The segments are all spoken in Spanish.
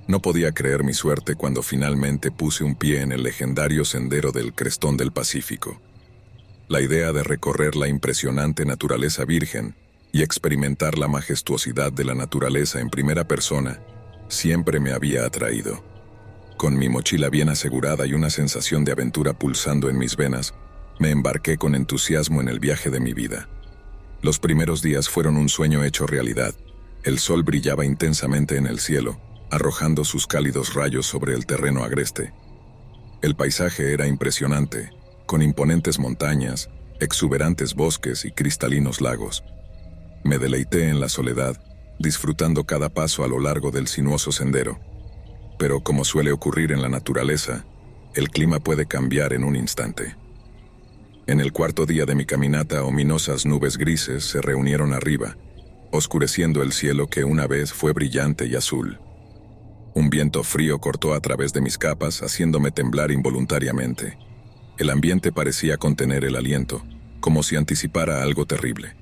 No podía creer mi suerte cuando finalmente puse un pie en el legendario sendero del Crestón del Pacífico. La idea de recorrer la impresionante naturaleza virgen y experimentar la majestuosidad de la naturaleza en primera persona siempre me había atraído. Con mi mochila bien asegurada y una sensación de aventura pulsando en mis venas, me embarqué con entusiasmo en el viaje de mi vida. Los primeros días fueron un sueño hecho realidad. El sol brillaba intensamente en el cielo, arrojando sus cálidos rayos sobre el terreno agreste. El paisaje era impresionante, con imponentes montañas, exuberantes bosques y cristalinos lagos. Me deleité en la soledad, disfrutando cada paso a lo largo del sinuoso sendero. Pero como suele ocurrir en la naturaleza, el clima puede cambiar en un instante. En el cuarto día de mi caminata, ominosas nubes grises se reunieron arriba, oscureciendo el cielo que una vez fue brillante y azul. Un viento frío cortó a través de mis capas, haciéndome temblar involuntariamente. El ambiente parecía contener el aliento, como si anticipara algo terrible.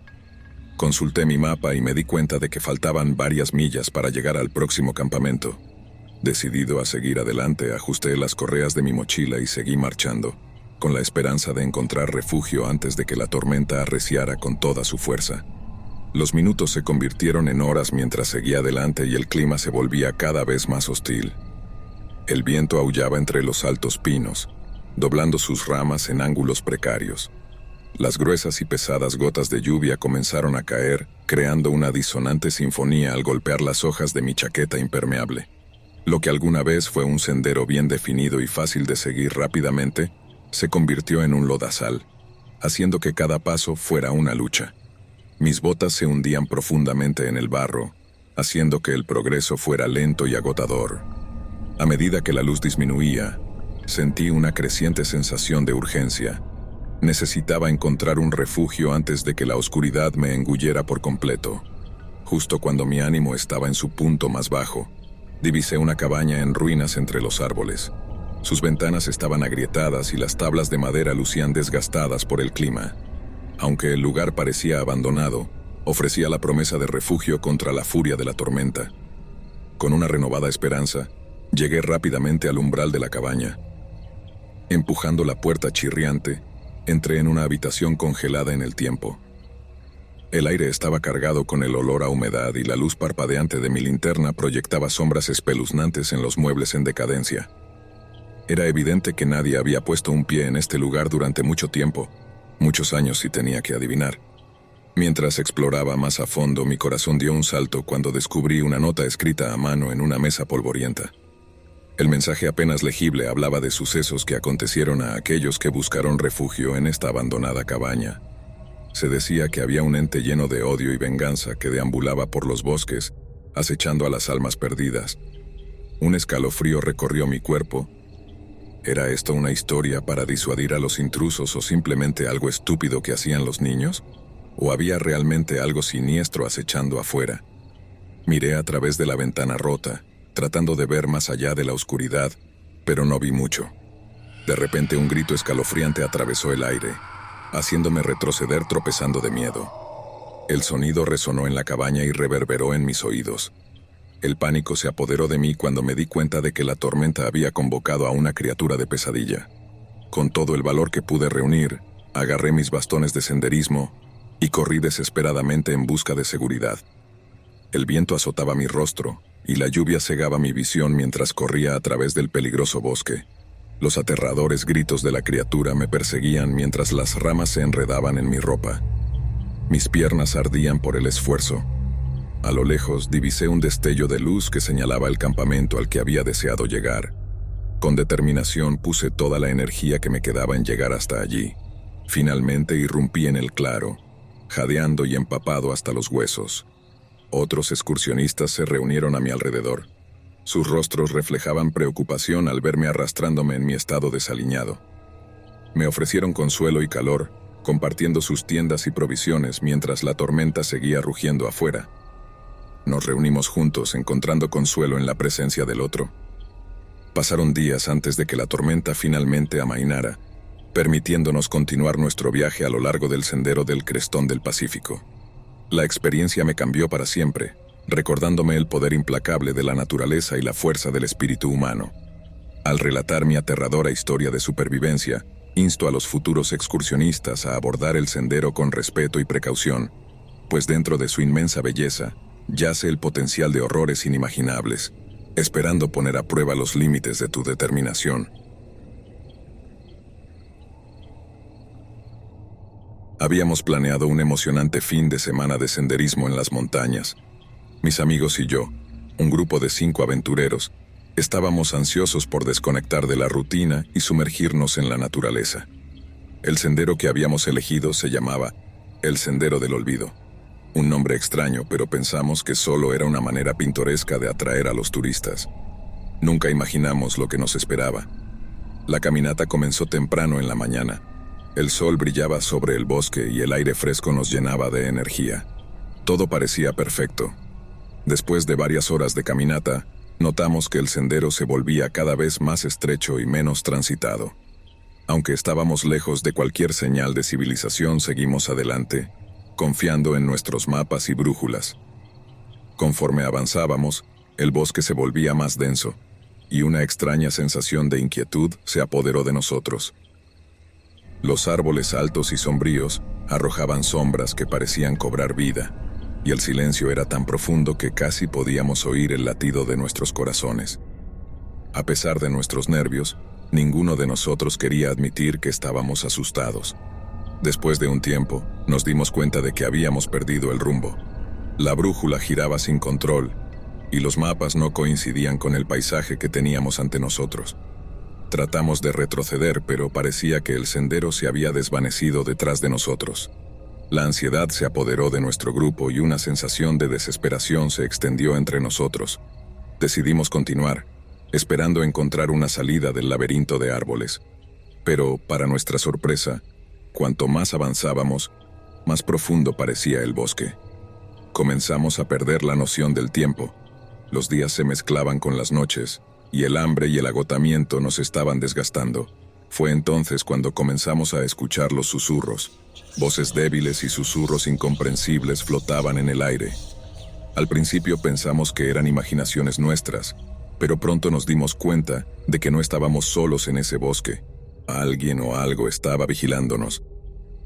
Consulté mi mapa y me di cuenta de que faltaban varias millas para llegar al próximo campamento. Decidido a seguir adelante, ajusté las correas de mi mochila y seguí marchando, con la esperanza de encontrar refugio antes de que la tormenta arreciara con toda su fuerza. Los minutos se convirtieron en horas mientras seguía adelante y el clima se volvía cada vez más hostil. El viento aullaba entre los altos pinos, doblando sus ramas en ángulos precarios. Las gruesas y pesadas gotas de lluvia comenzaron a caer, creando una disonante sinfonía al golpear las hojas de mi chaqueta impermeable. Lo que alguna vez fue un sendero bien definido y fácil de seguir rápidamente, se convirtió en un lodazal, haciendo que cada paso fuera una lucha. Mis botas se hundían profundamente en el barro, haciendo que el progreso fuera lento y agotador. A medida que la luz disminuía, sentí una creciente sensación de urgencia. Necesitaba encontrar un refugio antes de que la oscuridad me engullera por completo. Justo cuando mi ánimo estaba en su punto más bajo, divisé una cabaña en ruinas entre los árboles. Sus ventanas estaban agrietadas y las tablas de madera lucían desgastadas por el clima. Aunque el lugar parecía abandonado, ofrecía la promesa de refugio contra la furia de la tormenta. Con una renovada esperanza, llegué rápidamente al umbral de la cabaña. Empujando la puerta chirriante, entré en una habitación congelada en el tiempo. El aire estaba cargado con el olor a humedad y la luz parpadeante de mi linterna proyectaba sombras espeluznantes en los muebles en decadencia. Era evidente que nadie había puesto un pie en este lugar durante mucho tiempo, muchos años si tenía que adivinar. Mientras exploraba más a fondo, mi corazón dio un salto cuando descubrí una nota escrita a mano en una mesa polvorienta. El mensaje apenas legible hablaba de sucesos que acontecieron a aquellos que buscaron refugio en esta abandonada cabaña. Se decía que había un ente lleno de odio y venganza que deambulaba por los bosques, acechando a las almas perdidas. Un escalofrío recorrió mi cuerpo. ¿Era esto una historia para disuadir a los intrusos o simplemente algo estúpido que hacían los niños? ¿O había realmente algo siniestro acechando afuera? Miré a través de la ventana rota, tratando de ver más allá de la oscuridad, pero no vi mucho. De repente un grito escalofriante atravesó el aire, haciéndome retroceder tropezando de miedo. El sonido resonó en la cabaña y reverberó en mis oídos. El pánico se apoderó de mí cuando me di cuenta de que la tormenta había convocado a una criatura de pesadilla. Con todo el valor que pude reunir, agarré mis bastones de senderismo y corrí desesperadamente en busca de seguridad. El viento azotaba mi rostro y la lluvia cegaba mi visión mientras corría a través del peligroso bosque. Los aterradores gritos de la criatura me perseguían mientras las ramas se enredaban en mi ropa. Mis piernas ardían por el esfuerzo. A lo lejos divisé un destello de luz que señalaba el campamento al que había deseado llegar. Con determinación puse toda la energía que me quedaba en llegar hasta allí. Finalmente irrumpí en el claro, jadeando y empapado hasta los huesos. Otros excursionistas se reunieron a mi alrededor. Sus rostros reflejaban preocupación al verme arrastrándome en mi estado desaliñado. Me ofrecieron consuelo y calor, compartiendo sus tiendas y provisiones mientras la tormenta seguía rugiendo afuera. Nos reunimos juntos, encontrando consuelo en la presencia del otro. Pasaron días antes de que la tormenta finalmente amainara, permitiéndonos continuar nuestro viaje a lo largo del sendero del Crestón del Pacífico. La experiencia me cambió para siempre, recordándome el poder implacable de la naturaleza y la fuerza del espíritu humano. Al relatar mi aterradora historia de supervivencia, insto a los futuros excursionistas a abordar el sendero con respeto y precaución, pues dentro de su inmensa belleza yace el potencial de horrores inimaginables, esperando poner a prueba los límites de tu determinación. Habíamos planeado un emocionante fin de semana de senderismo en las montañas. Mis amigos y yo, un grupo de 5 aventureros, estábamos ansiosos por desconectar de la rutina y sumergirnos en la naturaleza. El sendero que habíamos elegido se llamaba El Sendero del Olvido. Un nombre extraño, pero pensamos que solo era una manera pintoresca de atraer a los turistas. Nunca imaginamos lo que nos esperaba. La caminata comenzó temprano en la mañana. El sol brillaba sobre el bosque y el aire fresco nos llenaba de energía. Todo parecía perfecto. Después de varias horas de caminata, notamos que el sendero se volvía cada vez más estrecho y menos transitado. Aunque estábamos lejos de cualquier señal de civilización, seguimos adelante, confiando en nuestros mapas y brújulas. Conforme avanzábamos, el bosque se volvía más denso, y una extraña sensación de inquietud se apoderó de nosotros. Los árboles altos y sombríos arrojaban sombras que parecían cobrar vida, y el silencio era tan profundo que casi podíamos oír el latido de nuestros corazones. A pesar de nuestros nervios, ninguno de nosotros quería admitir que estábamos asustados. Después de un tiempo, nos dimos cuenta de que habíamos perdido el rumbo. La brújula giraba sin control, y los mapas no coincidían con el paisaje que teníamos ante nosotros. Tratamos de retroceder, pero parecía que el sendero se había desvanecido detrás de nosotros. La ansiedad se apoderó de nuestro grupo y una sensación de desesperación se extendió entre nosotros. Decidimos continuar, esperando encontrar una salida del laberinto de árboles. Pero, para nuestra sorpresa, cuanto más avanzábamos, más profundo parecía el bosque. Comenzamos a perder la noción del tiempo. Los días se mezclaban con las noches, y el hambre y el agotamiento nos estaban desgastando. Fue entonces cuando comenzamos a escuchar los susurros. Voces débiles y susurros incomprensibles flotaban en el aire. Al principio pensamos que eran imaginaciones nuestras, pero pronto nos dimos cuenta de que no estábamos solos en ese bosque. Alguien o algo estaba vigilándonos.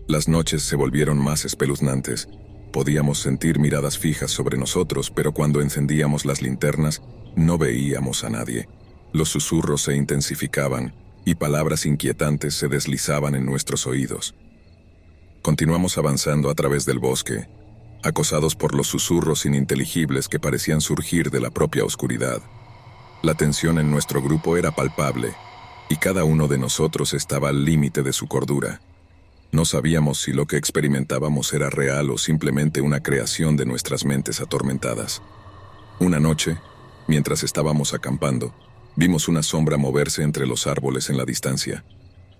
Las noches se volvieron más espeluznantes. Podíamos sentir miradas fijas sobre nosotros, pero cuando encendíamos las linternas, no veíamos a nadie. Los susurros se intensificaban, y palabras inquietantes se deslizaban en nuestros oídos. Continuamos avanzando a través del bosque, acosados por los susurros ininteligibles que parecían surgir de la propia oscuridad. La tensión en nuestro grupo era palpable, y cada uno de nosotros estaba al límite de su cordura. No sabíamos si lo que experimentábamos era real o simplemente una creación de nuestras mentes atormentadas. Una noche, mientras estábamos acampando, vimos una sombra moverse entre los árboles en la distancia.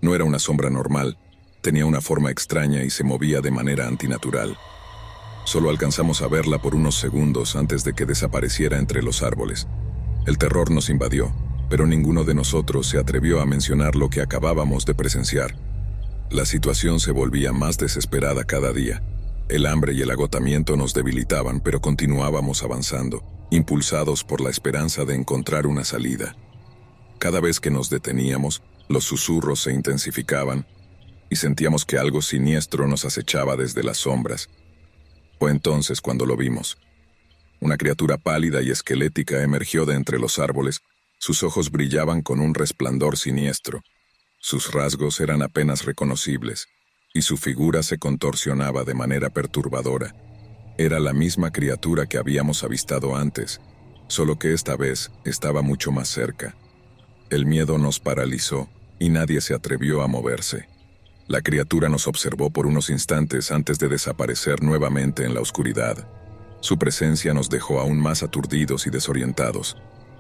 No era una sombra normal, tenía una forma extraña y se movía de manera antinatural. Solo alcanzamos a verla por unos segundos antes de que desapareciera entre los árboles. El terror nos invadió, pero ninguno de nosotros se atrevió a mencionar lo que acabábamos de presenciar. La situación se volvía más desesperada cada día. El hambre y el agotamiento nos debilitaban, pero continuábamos avanzando, impulsados por la esperanza de encontrar una salida. Cada vez que nos deteníamos, los susurros se intensificaban y sentíamos que algo siniestro nos acechaba desde las sombras. Fue entonces cuando lo vimos. Una criatura pálida y esquelética emergió de entre los árboles. Sus ojos brillaban con un resplandor siniestro. Sus rasgos eran apenas reconocibles, y su figura se contorsionaba de manera perturbadora. Era la misma criatura que habíamos avistado antes, solo que esta vez estaba mucho más cerca. El miedo nos paralizó, y nadie se atrevió a moverse. La criatura nos observó por unos instantes antes de desaparecer nuevamente en la oscuridad. Su presencia nos dejó aún más aturdidos y desorientados.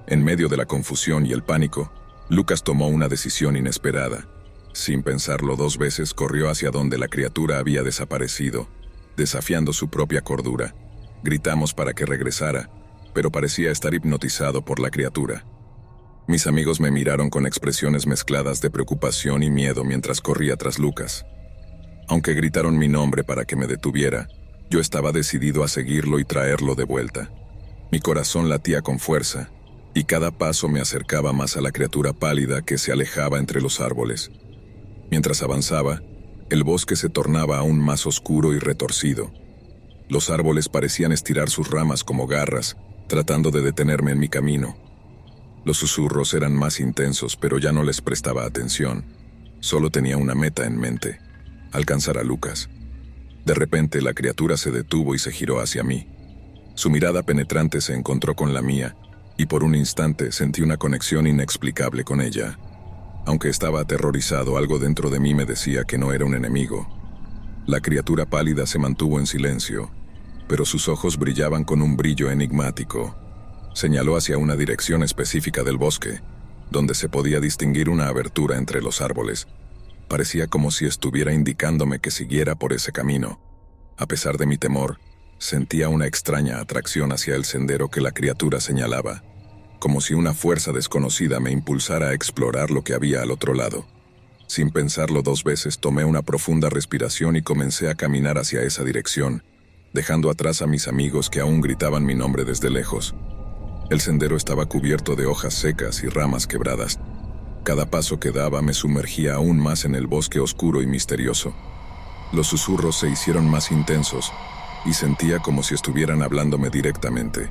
En medio de la confusión y el pánico, Lucas tomó una decisión inesperada. Sin pensarlo 2 veces, corrió hacia donde la criatura había desaparecido, desafiando su propia cordura. Gritamos para que regresara, pero parecía estar hipnotizado por la criatura. Mis amigos me miraron con expresiones mezcladas de preocupación y miedo mientras corría tras Lucas. Aunque gritaron mi nombre para que me detuviera, yo estaba decidido a seguirlo y traerlo de vuelta. Mi corazón latía con fuerza, y cada paso me acercaba más a la criatura pálida que se alejaba entre los árboles. Mientras avanzaba, el bosque se tornaba aún más oscuro y retorcido. Los árboles parecían estirar sus ramas como garras, tratando de detenerme en mi camino. Los susurros eran más intensos, pero ya no les prestaba atención. Solo tenía una meta en mente: alcanzar a Lucas. De repente, la criatura se detuvo y se giró hacia mí. Su mirada penetrante se encontró con la mía, y por un instante sentí una conexión inexplicable con ella. Aunque estaba aterrorizado, algo dentro de mí me decía que no era un enemigo. La criatura pálida se mantuvo en silencio, pero sus ojos brillaban con un brillo enigmático. Señaló hacia una dirección específica del bosque, donde se podía distinguir una abertura entre los árboles. Parecía como si estuviera indicándome que siguiera por ese camino. A pesar de mi temor, sentía una extraña atracción hacia el sendero que la criatura señalaba, como si una fuerza desconocida me impulsara a explorar lo que había al otro lado. Sin pensarlo 2 veces, tomé una profunda respiración y comencé a caminar hacia esa dirección, dejando atrás a mis amigos que aún gritaban mi nombre desde lejos. El sendero estaba cubierto de hojas secas y ramas quebradas. Cada paso que daba me sumergía aún más en el bosque oscuro y misterioso. Los susurros se hicieron más intensos, y sentía como si estuvieran hablándome directamente.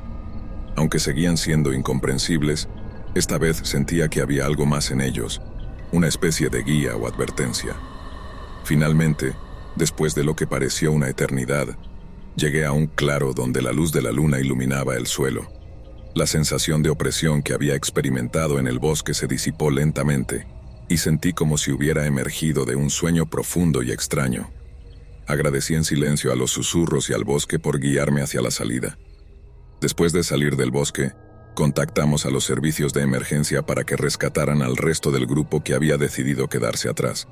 Aunque seguían siendo incomprensibles, esta vez sentía que había algo más en ellos, una especie de guía o advertencia. Finalmente, después de lo que pareció una eternidad, llegué a un claro donde la luz de la luna iluminaba el suelo. La sensación de opresión que había experimentado en el bosque se disipó lentamente, y sentí como si hubiera emergido de un sueño profundo y extraño. Agradecí en silencio a los susurros y al bosque por guiarme hacia la salida. Después de salir del bosque, contactamos a los servicios de emergencia para que rescataran al resto del grupo que había decidido quedarse atrás.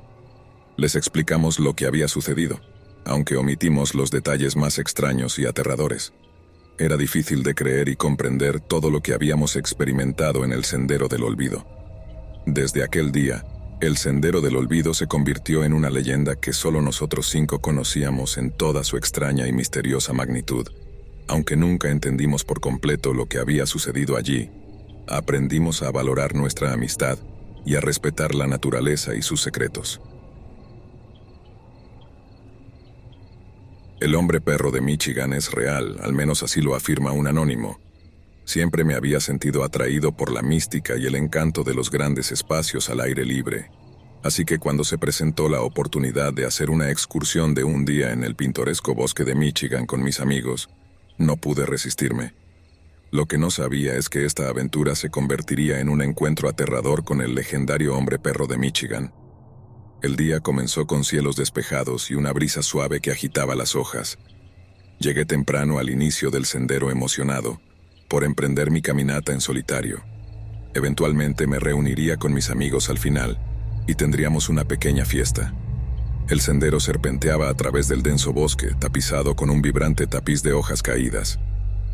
Les explicamos lo que había sucedido, aunque omitimos los detalles más extraños y aterradores. Era difícil de creer y comprender todo lo que habíamos experimentado en el Sendero del Olvido. Desde aquel día, el Sendero del Olvido se convirtió en una leyenda que solo nosotros 5 conocíamos en toda su extraña y misteriosa magnitud. Aunque nunca entendimos por completo lo que había sucedido allí, aprendimos a valorar nuestra amistad y a respetar la naturaleza y sus secretos. El hombre perro de Michigan es real, al menos así lo afirma un anónimo. Siempre me había sentido atraído por la mística y el encanto de los grandes espacios al aire libre. Así que cuando se presentó la oportunidad de hacer una excursión de un día en el pintoresco bosque de Michigan con mis amigos, no pude resistirme. Lo que no sabía es que esta aventura se convertiría en un encuentro aterrador con el legendario hombre perro de Michigan. El día comenzó con cielos despejados y una brisa suave que agitaba las hojas. Llegué temprano al inicio del sendero emocionado por emprender mi caminata en solitario. Eventualmente me reuniría con mis amigos al final y tendríamos una pequeña fiesta. El sendero serpenteaba a través del denso bosque, tapizado con un vibrante tapiz de hojas caídas.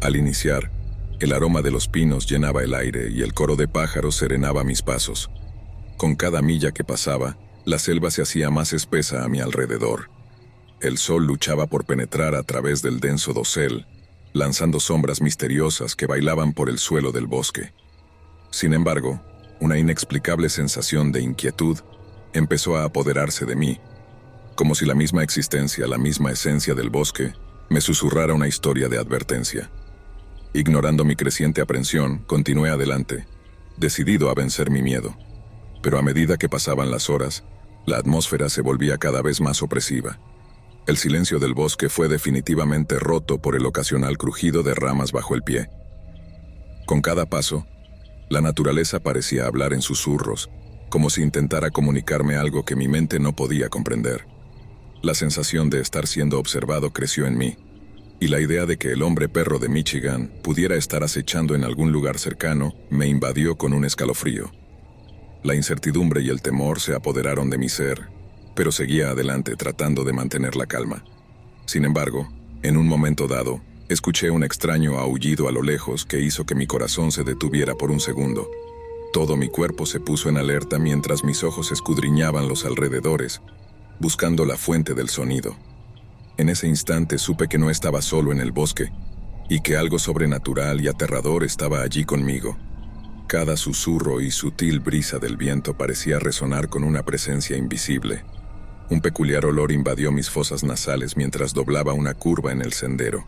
Al iniciar, el aroma de los pinos llenaba el aire y el coro de pájaros serenaba mis pasos. Con cada milla que pasaba, la selva se hacía más espesa a mi alrededor. El sol luchaba por penetrar a través del denso dosel, lanzando sombras misteriosas que bailaban por el suelo del bosque. Sin embargo, una inexplicable sensación de inquietud empezó a apoderarse de mí, como si la misma existencia, la misma esencia del bosque, me susurrara una historia de advertencia. Ignorando mi creciente aprensión, continué adelante, decidido a vencer mi miedo. Pero a medida que pasaban las horas, la atmósfera se volvía cada vez más opresiva. El silencio del bosque fue definitivamente roto por el ocasional crujido de ramas bajo el pie. Con cada paso, la naturaleza parecía hablar en susurros, como si intentara comunicarme algo que mi mente no podía comprender. La sensación de estar siendo observado creció en mí, y la idea de que el hombre perro de Michigan pudiera estar acechando en algún lugar cercano me invadió con un escalofrío. La incertidumbre y el temor se apoderaron de mi ser, pero seguía adelante tratando de mantener la calma. Sin embargo, en un momento dado, escuché un extraño aullido a lo lejos que hizo que mi corazón se detuviera por un segundo. Todo mi cuerpo se puso en alerta mientras mis ojos escudriñaban los alrededores, buscando la fuente del sonido. En ese instante supe que no estaba solo en el bosque, y que algo sobrenatural y aterrador estaba allí conmigo. Cada susurro y sutil brisa del viento parecía resonar con una presencia invisible. Un peculiar olor invadió mis fosas nasales mientras doblaba una curva en el sendero.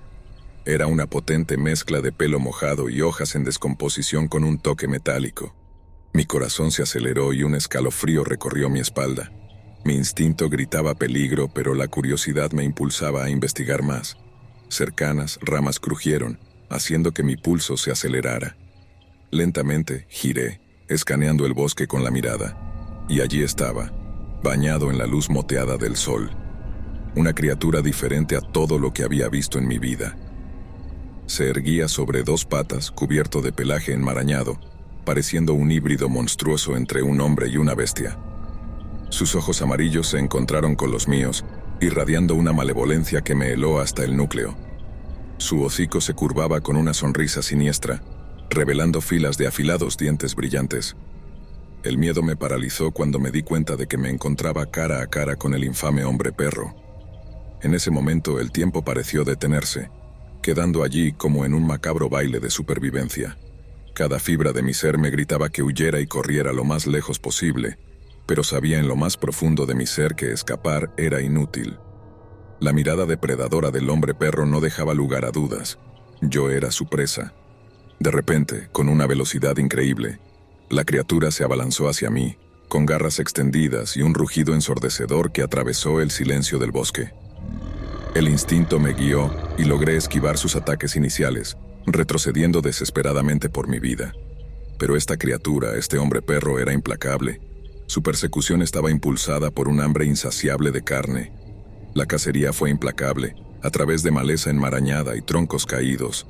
Era una potente mezcla de pelo mojado y hojas en descomposición con un toque metálico. Mi corazón se aceleró y un escalofrío recorrió mi espalda. Mi instinto gritaba peligro, pero la curiosidad me impulsaba a investigar más. Cercanas, ramas crujieron, haciendo que mi pulso se acelerara. Lentamente, giré, escaneando el bosque con la mirada. Y allí estaba, bañado en la luz moteada del sol. Una criatura diferente a todo lo que había visto en mi vida. Se erguía sobre dos patas, cubierto de pelaje enmarañado, pareciendo un híbrido monstruoso entre un hombre y una bestia. Sus ojos amarillos se encontraron con los míos, irradiando una malevolencia que me heló hasta el núcleo. Su hocico se curvaba con una sonrisa siniestra, revelando filas de afilados dientes brillantes. El miedo me paralizó cuando me di cuenta de que me encontraba cara a cara con el infame hombre perro. En ese momento el tiempo pareció detenerse, quedando allí como en un macabro baile de supervivencia. Cada fibra de mi ser me gritaba que huyera y corriera lo más lejos posible, pero sabía en lo más profundo de mi ser que escapar era inútil. La mirada depredadora del hombre perro no dejaba lugar a dudas. Yo era su presa. De repente, con una velocidad increíble, la criatura se abalanzó hacia mí, con garras extendidas y un rugido ensordecedor que atravesó el silencio del bosque. El instinto me guió y logré esquivar sus ataques iniciales, retrocediendo desesperadamente por mi vida. Pero esta criatura, este hombre perro, era implacable. Su persecución estaba impulsada por un hambre insaciable de carne. La cacería fue implacable, a través de maleza enmarañada y troncos caídos.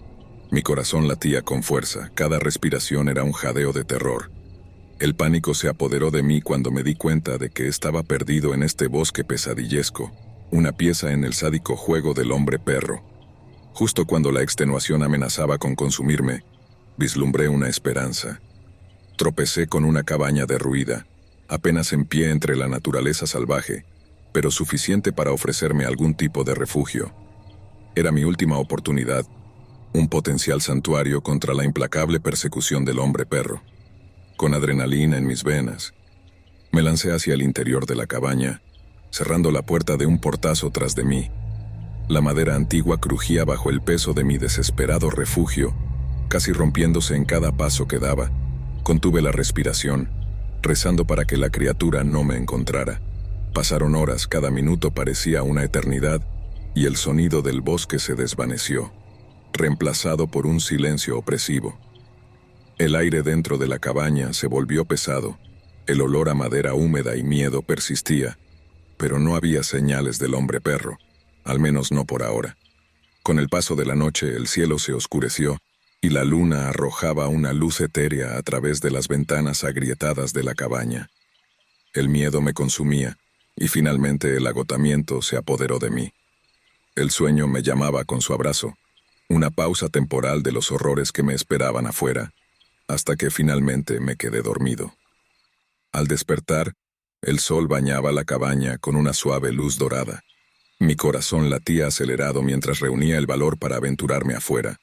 Mi corazón latía con fuerza, cada respiración era un jadeo de terror. El pánico se apoderó de mí cuando me di cuenta de que estaba perdido en este bosque pesadillesco, una pieza en el sádico juego del hombre perro. Justo cuando la extenuación amenazaba con consumirme, vislumbré una esperanza. Tropecé con una cabaña derruida, apenas en pie entre la naturaleza salvaje, pero suficiente para ofrecerme algún tipo de refugio. Era mi última oportunidad, un potencial santuario contra la implacable persecución del hombre perro. Con adrenalina en mis venas, me lancé hacia el interior de la cabaña, cerrando la puerta de un portazo tras de mí. La madera antigua crujía bajo el peso de mi desesperado refugio, casi rompiéndose en cada paso que daba. Contuve la respiración, rezando para que la criatura no me encontrara. Pasaron horas, cada minuto parecía una eternidad, y el sonido del bosque se desvaneció, reemplazado por un silencio opresivo. El aire dentro de la cabaña se volvió pesado, el olor a madera húmeda y miedo persistía, pero no había señales del hombre perro, al menos no por ahora. Con el paso de la noche el cielo se oscureció, y la luna arrojaba una luz etérea a través de las ventanas agrietadas de la cabaña. El miedo me consumía, y finalmente el agotamiento se apoderó de mí. El sueño me llamaba con su abrazo, una pausa temporal de los horrores que me esperaban afuera, hasta que finalmente me quedé dormido. Al despertar, el sol bañaba la cabaña con una suave luz dorada. Mi corazón latía acelerado mientras reunía el valor para aventurarme afuera.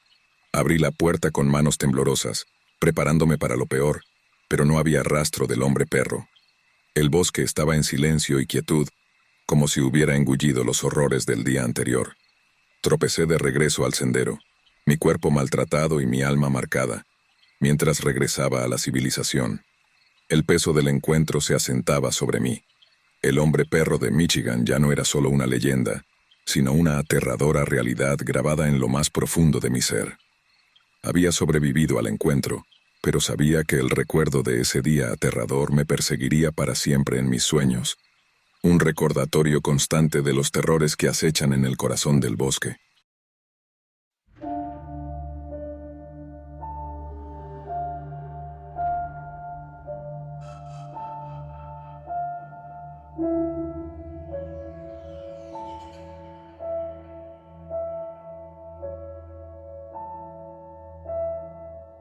Abrí la puerta con manos temblorosas, preparándome para lo peor, pero no había rastro del hombre perro. El bosque estaba en silencio y quietud, como si hubiera engullido los horrores del día anterior. Tropecé de regreso al sendero, mi cuerpo maltratado y mi alma marcada, mientras regresaba a la civilización. El peso del encuentro se asentaba sobre mí. El hombre perro de Michigan ya no era solo una leyenda, sino una aterradora realidad grabada en lo más profundo de mi ser. Había sobrevivido al encuentro, pero sabía que el recuerdo de ese día aterrador me perseguiría para siempre en mis sueños, un recordatorio constante de los terrores que acechan en el corazón del bosque.